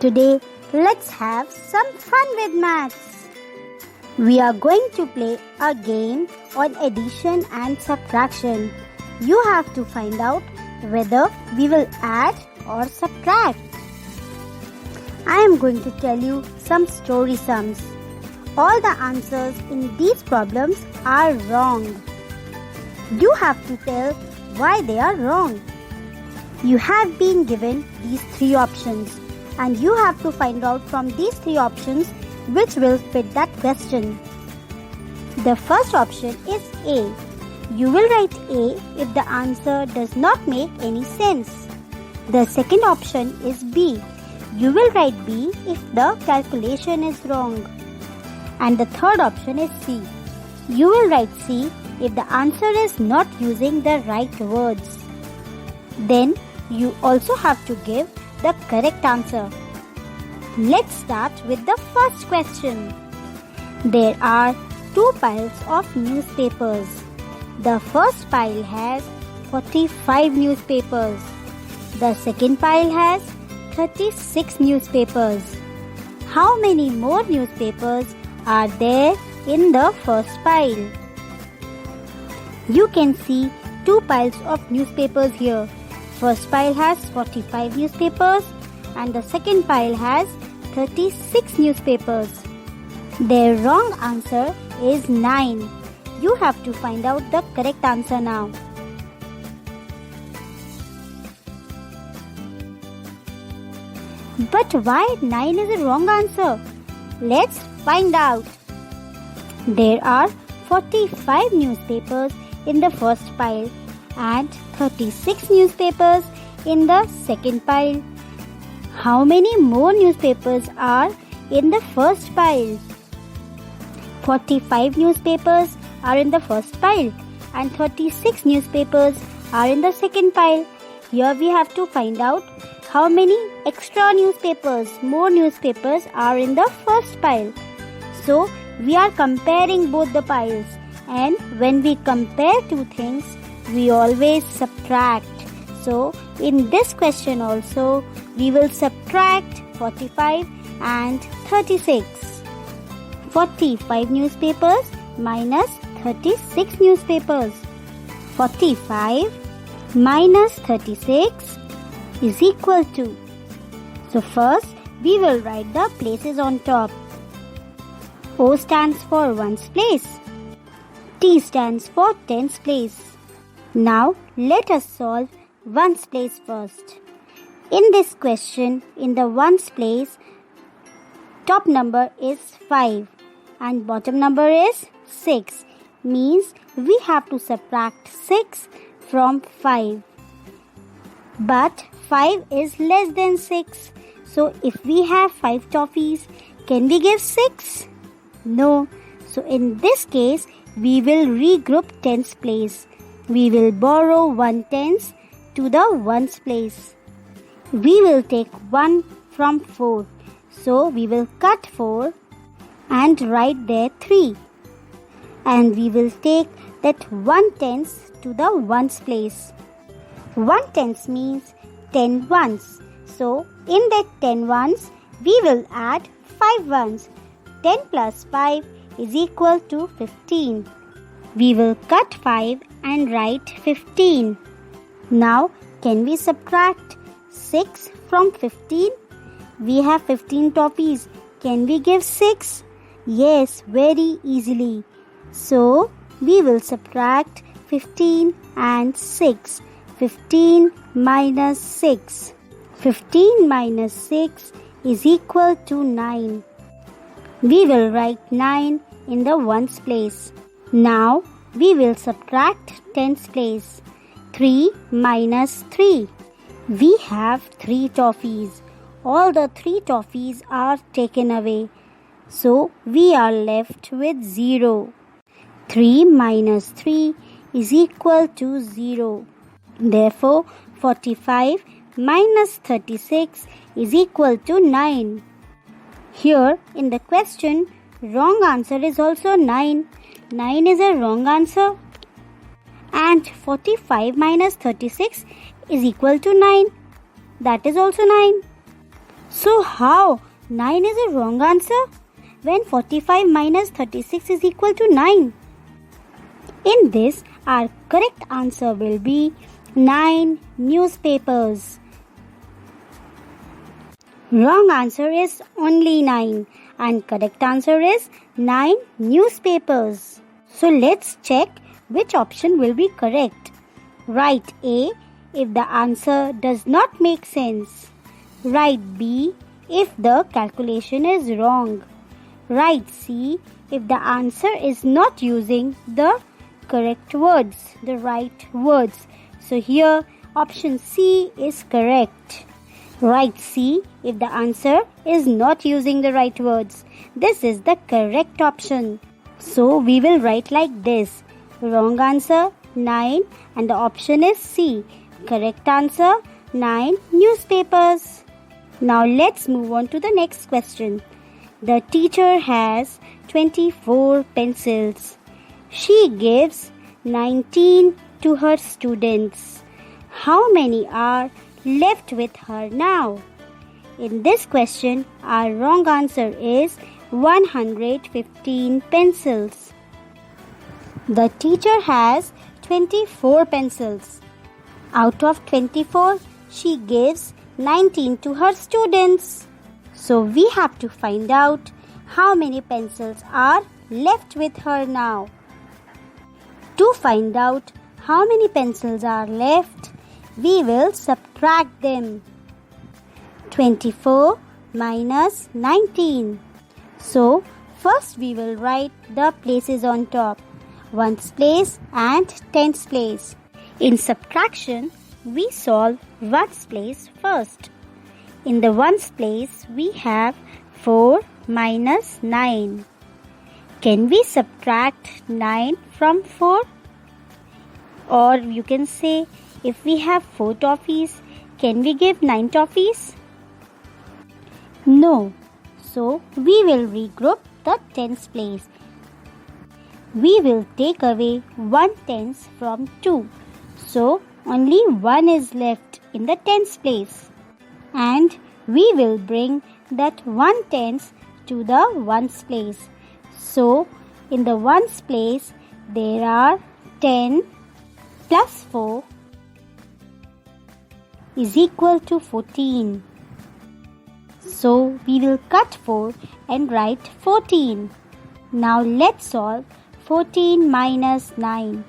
Today, let's have some fun with maths. We are going to play a game on addition and subtraction. You have to find out whether we will add or subtract. I am going to tell you some story sums. All the answers in these problems are wrong. You have to tell why they are wrong. You have been given these three options and you have to find out from these three options which will fit that question. The first option is A. You will write A if the answer does not make any sense. The second option is B. You will write B if the calculation is wrong. And the third option is C. You will write C if the answer is not using the right words. Then you also have to give the correct answer. Let's start with the first question. There are two piles of newspapers. The first pile has 45 newspapers. The second pile has 36 newspapers. How many more newspapers are there in the first pile? You can see two piles of newspapers here. First pile has 45 newspapers and the second pile has 36 newspapers. Their wrong answer is 9. You have to find out the correct answer now. But why 9 is the wrong answer? Let's find out. There are 45 newspapers in the first pile and 36 newspapers in the second pile. How many more newspapers are in the first pile? 45 newspapers are in the first pile and 36 newspapers are in the second pile. Here we have to find out how many extra newspapers, more newspapers are in the first pile. So we are comparing both the piles, and when we compare two things, we always subtract. So in this question also, we will subtract 45 and 36. 45 newspapers minus 36 newspapers. 45 minus 36 is equal to. So first we will write the places on top. O stands for ones place. T stands for tens place. Now let us solve ones place first. In this question, in the ones place, top number is 5 and bottom number is 6. Means we have to subtract 6 from 5. But 5 is less than 6. So if we have 5 toffees, can we give 6? No. So in this case, we will regroup tens place. We will borrow 1 tens to the ones place. We will take 1 from 4. So we will cut 4 and write there 3. And we will take that 1 tens to the ones place. 1 tens means 10 ones. So in that 10 ones, we will add 5 ones. 10 plus 5 is equal to 15. We will cut 5 and write 15. Now can we subtract 6 from 15? We have 15 toffees. Can we give 6? Yes, very easily. So we will subtract 15 and 6. 15 minus 6. 15 minus 6 is equal to 9. We will write 9 in the ones place. Now we will subtract tens place. 3 minus 3. We have 3 toffees. All the 3 toffees are taken away. So we are left with 0. 3 minus 3 is equal to 0. Therefore, 45 minus 36 is equal to 9. Here in the question, wrong answer is also 9. 9 is a wrong answer. And 45 minus 36 is equal to 9. That is also 9. So how 9 is a wrong answer when 45 minus 36 is equal to 9? In this, our correct answer will be 9 newspapers. Wrong answer is only 9 and correct answer is 9 newspapers. So let's check which option will be correct. Write A if the answer does not make sense. Write B if the calculation is wrong. Write C if the answer is not using the correct words, the right words. So here option C is correct. Write C if the answer is not using the right words. This is the correct option. So we will write like this. Wrong answer 9 and the option is C. Correct answer 9 newspapers. Now let's move on to the next question. The teacher has 24 pencils. She gives 19 to her students. How many are left with her now? In this question, our wrong answer is 115 pencils. The teacher has 24 pencils. Out of 24, she gives 19 to her students. So we have to find out how many pencils are left with her now. To find out how many pencils are left, we will subtract them. 24 minus 19. So first we will write the places on top. Ones place and tens place. In subtraction, we solve ones place first. In the ones place, we have 4 minus 9. Can we subtract 9 from 4? Or you can say, if we have 4 toffees, can we give 9 toffees? No. So, we will regroup the tens place. We will take away 1 tens from 2. So, only 1 is left in the tens place. And we will bring that 1 tens to the ones place. So, in the ones place, there are 10 plus 4 is equal to 14. So, we will cut 4 and write 14. Now, let's solve 14 minus 9.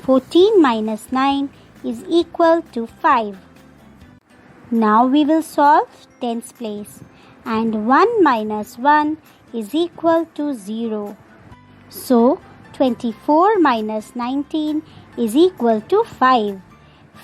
14 minus 9 is equal to 5. Now we will solve tens place and 1 minus 1 is equal to 0. So 24 minus 19 is equal to 5.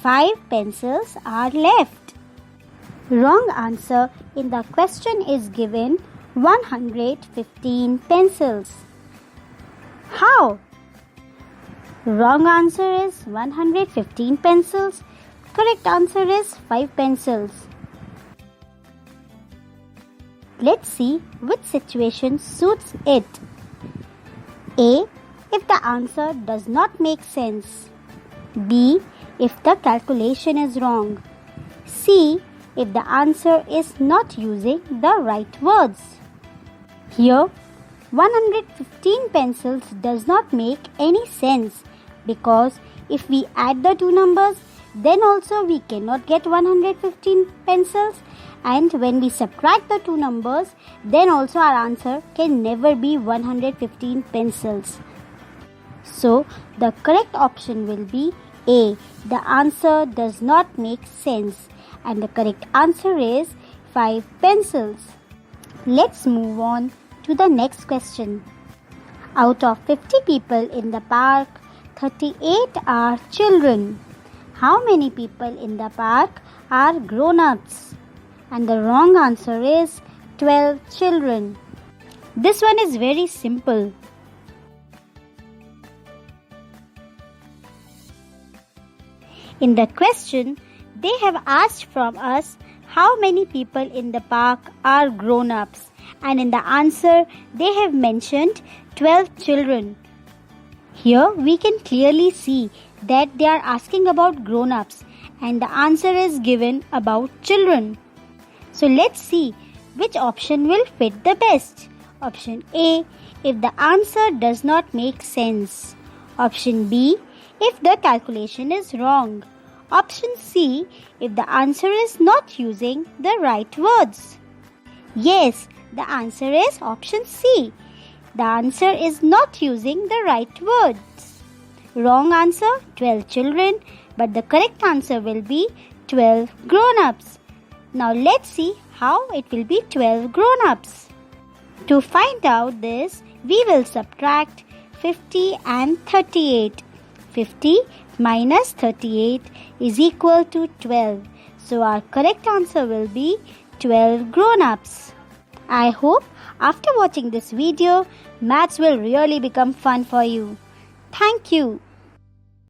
5 pencils are left. Wrong answer in the question is given 115 pencils. How? Wrong answer is 115 pencils. Correct answer is 5 pencils. Let's see which situation suits it. A. If the answer does not make sense. B. If the calculation is wrong. C. If the answer is not using the right words. Here, 115 pencils does not make any sense because if we add the two numbers, then also we cannot get 115 pencils, and when we subtract the two numbers, then also our answer can never be 115 pencils. So the correct option will be A. The answer does not make sense, and the correct answer is 5 pencils. Let's move on to the next question. Out of 50 people in the park, 38 are children. How many people in the park are grown-ups? And the wrong answer is 12 children. This one is very simple. In the question, they have asked from us how many people in the park are grown-ups, and in the answer they have mentioned 12 children. Here we can clearly see that they are asking about grown-ups and the answer is given about children. So let's see which option will fit the best. Option A, if the answer does not make sense. Option B, if the calculation is wrong. Option C, if the answer is not using the right words. Yes, the answer is option C. The answer is not using the right words. Wrong answer, 12 children, but the correct answer will be 12 grown-ups. Now let's see how it will be 12 grown-ups. To find out this, we will subtract 50 and 38. 50 minus 38 is equal to 12. So our correct answer will be 12 grown-ups. I hope after watching this video, maths will really become fun for you. Thank you.